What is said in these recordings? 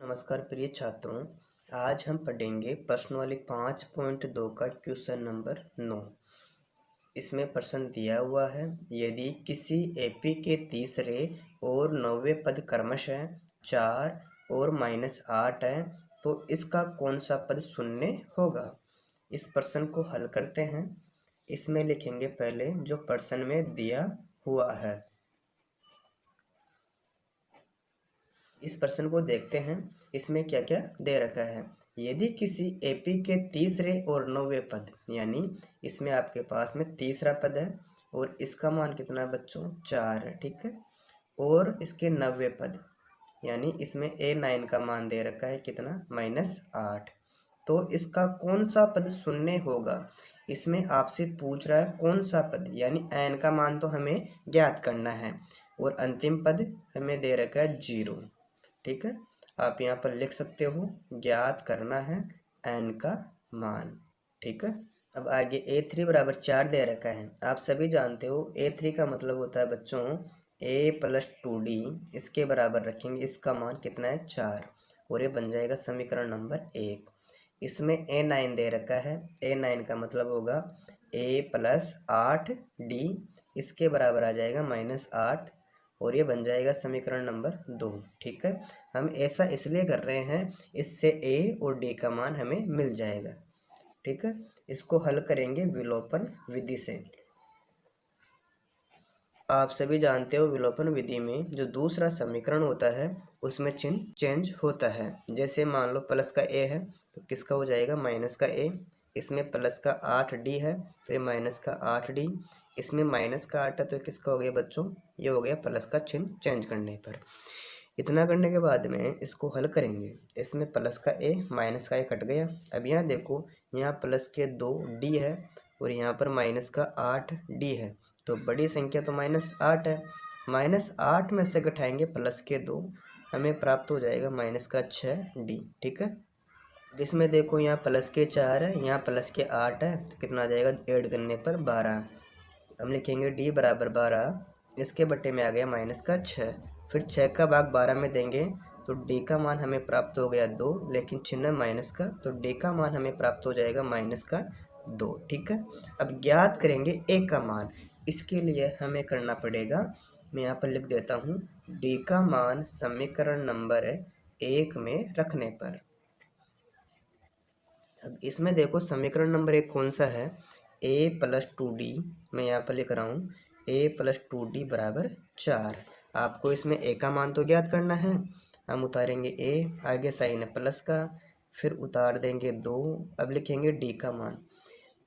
नमस्कार प्रिय छात्रों, आज हम पढ़ेंगे प्रश्नावली 5.2 का क्वेश्चन नंबर 9। इसमें प्रश्न दिया हुआ है, यदि किसी एपी के तीसरे और 9वें पद क्रमशः 4 और -8 है तो इसका कौन सा पद शून्य होगा। इस प्रश्न को हल करते हैं। इसमें लिखेंगे पहले जो प्रश्न में दिया हुआ है। इस प्रश्न को देखते हैं, इसमें क्या क्या दे रखा है। यदि किसी एपी के तीसरे और 9वें पद, यानी इसमें आपके पास में तीसरा पद है और इसका मान कितना है बच्चों, 4 है, ठीक है। और इसके 9वें पद, यानी इसमें A9 का मान दे रखा है कितना, -8। तो इसका कौन सा पद शून्य होगा। इसमें आपसे पूछ रहा है कौन सा पद, यानी n का मान तो हमें ज्ञात करना है और अंतिम पद हमें दे रखा है 0, ठीक है। आप यहाँ पर लिख सकते हो, ज्ञात करना है n का मान, ठीक है। अब आगे A3 बराबर 4 दे रखा है। आप सभी जानते हो A3 का मतलब होता है बच्चों A + 2D, इसके बराबर रखेंगे, इसका मान कितना है 4 और ये बन जाएगा समीकरण नंबर 1। इसमें A9 दे रखा है, A9 का मतलब होगा A + 8D, इसके बराबर आ जाएगा -8 और ये बन जाएगा समीकरण नंबर 2, ठीक है। हम ऐसा इसलिए कर रहे हैं, इससे A और D का मान हमें मिल जाएगा, ठीक है। इसको हल करेंगे विलोपन विधि से। आप सभी जानते हो विलोपन विधि में जो दूसरा समीकरण होता है उसमें चिन्ह चेंज होता है। जैसे मान लो प्लस का A है तो किसका हो जाएगा, माइनस का A। इसमें प्लस का 8D है तो ये माइनस का 8D। इसमें माइनस का 8 है तो किसका हो गया बच्चों, ये हो गया प्लस का चिन्ह चेंज करने पर। इतना करने के बाद में इसको हल करेंगे। इसमें प्लस का A माइनस का A कट गया। अब यहाँ देखो, यहाँ प्लस के 2D है और यहाँ पर माइनस का 8D है, तो बड़ी संख्या तो -8 है। -8 में से घटाएंगे प्लस के 2, हमें प्राप्त हो जाएगा माइनस का 6D, ठीक है। इसमें देखो यहाँ प्लस के 4 है, यहाँ प्लस के 8 है, तो कितना आ जाएगा, ऐड करने पर 12। हम लिखेंगे D बराबर 12, इसके बट्टे में आ गया माइनस का 6, फिर 6 का भाग 12 में देंगे तो D का मान हमें प्राप्त हो गया 2, लेकिन चिन्ह माइनस का, तो D का मान हमें प्राप्त हो जाएगा -2, ठीक है। अब ज्ञात करेंगे A का मान। इसके लिए हमें करना पड़ेगा, मैं यहाँ पर लिख देता हूँ, D का मान समीकरण नंबर 1 में रखने पर। अब इसमें देखो समीकरण नंबर 1 कौन सा है, A + 2D, मैं यहाँ पर लिख रहा हूँ A + 2D बराबर 4। आपको इसमें A का मान तो ज्ञात करना है। हम उतारेंगे A, आगे साइन है प्लस का, फिर उतार देंगे 2। अब लिखेंगे D का मान।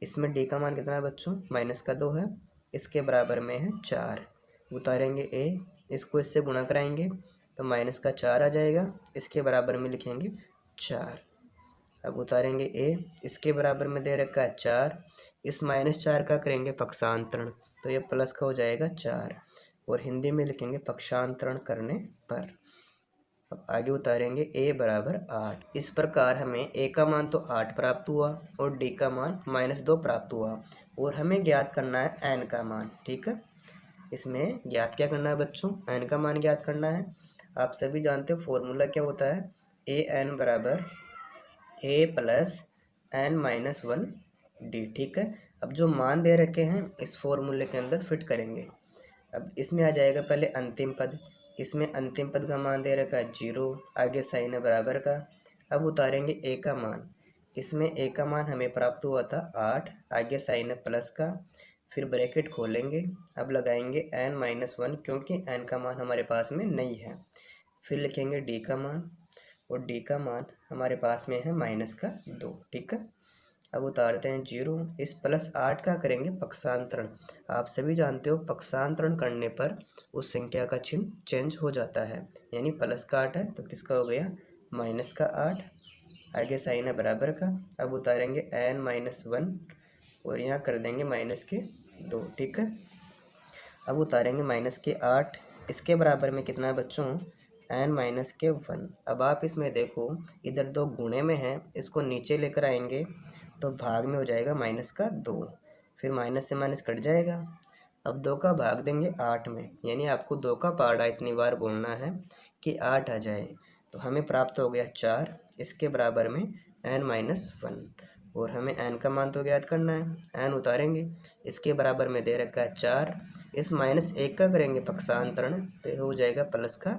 इसमें D का मान कितना है बच्चों, -2 है, इसके बराबर में है 4। उतारेंगे A, इसको इससे गुणा कराएंगे तो -4 आ जाएगा, इसके बराबर में लिखेंगे 4। अब उतारेंगे A, इसके बराबर में दे रखा है 4, इस -4 का करेंगे पक्षांतरण तो ये प्लस का हो जाएगा 4 और हिंदी में लिखेंगे पक्षांतरण करने पर। अब आगे उतारेंगे A बराबर 8। इस प्रकार हमें A का मान तो 8 प्राप्त हुआ और D का मान -2 प्राप्त हुआ और हमें ज्ञात करना है N का मान, ठीक है। इसमें ज्ञात क्या करना है बच्चों, N का मान ज्ञात करना है। आप सभी जानते हो फॉर्मूला क्या होता है, AN बराबर A + n-1D, ठीक है। अब जो मान दे रखे हैं इस फॉर्मूले के अंदर फिट करेंगे। अब इसमें आ जाएगा पहले अंतिम पद, इसमें अंतिम पद का मान दे रखा है 0, आगे साइन है बराबर का। अब उतारेंगे A का मान। इसमें A का मान हमें प्राप्त हुआ था 8, आगे साइन है प्लस का, फिर ब्रैकेट खोलेंगे। अब लगाएंगे n-1 क्योंकि n का मान हमारे पास में नहीं है। फिर लिखेंगे D का मान और D का मान हमारे पास में है -2, ठीक है। अब उतारते हैं 0, इस +8 का करेंगे पक्षांतरण। आप सभी जानते हो पक्षांतरण करने पर उस संख्या का चिन्ह चेंज हो जाता है, यानी प्लस का 8 है तो किसका हो गया, -8, आगे साइन है बराबर का। अब उतारेंगे n-1 और यहाँ कर देंगे -2, ठीक है। अब उतारेंगे -8, इसके बराबर में कितना है बच्चों, n-1। अब आप इसमें देखो इधर 2 गुणे में है, इसको नीचे लेकर आएंगे तो भाग में हो जाएगा -2, फिर माइनस से माइनस कट जाएगा। अब 2 का भाग देंगे 8 में, यानी आपको 2 का पहाड़ा इतनी बार बोलना है कि 8 आ जाए। तो हमें प्राप्त हो गया 4, इसके बराबर में n-1 और हमें n का मान तो ज्ञात करना है। n उतारेंगे, इसके बराबर में दे रखा है 4, इस -1 का करेंगे पक्षांतरण तो ये हो जाएगा प्लस का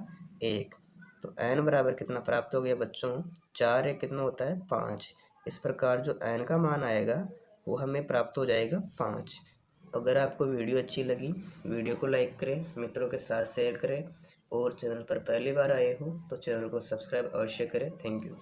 1। तो n बराबर कितना प्राप्त हो गया बच्चों, 4 1 कितना होता है 5। इस प्रकार जो n का मान आएगा वो हमें प्राप्त हो जाएगा 5। अगर आपको वीडियो अच्छी लगी, वीडियो को लाइक करें, मित्रों के साथ शेयर करें और चैनल पर पहली बार आए हो तो चैनल को सब्सक्राइब अवश्य करें। Thank you.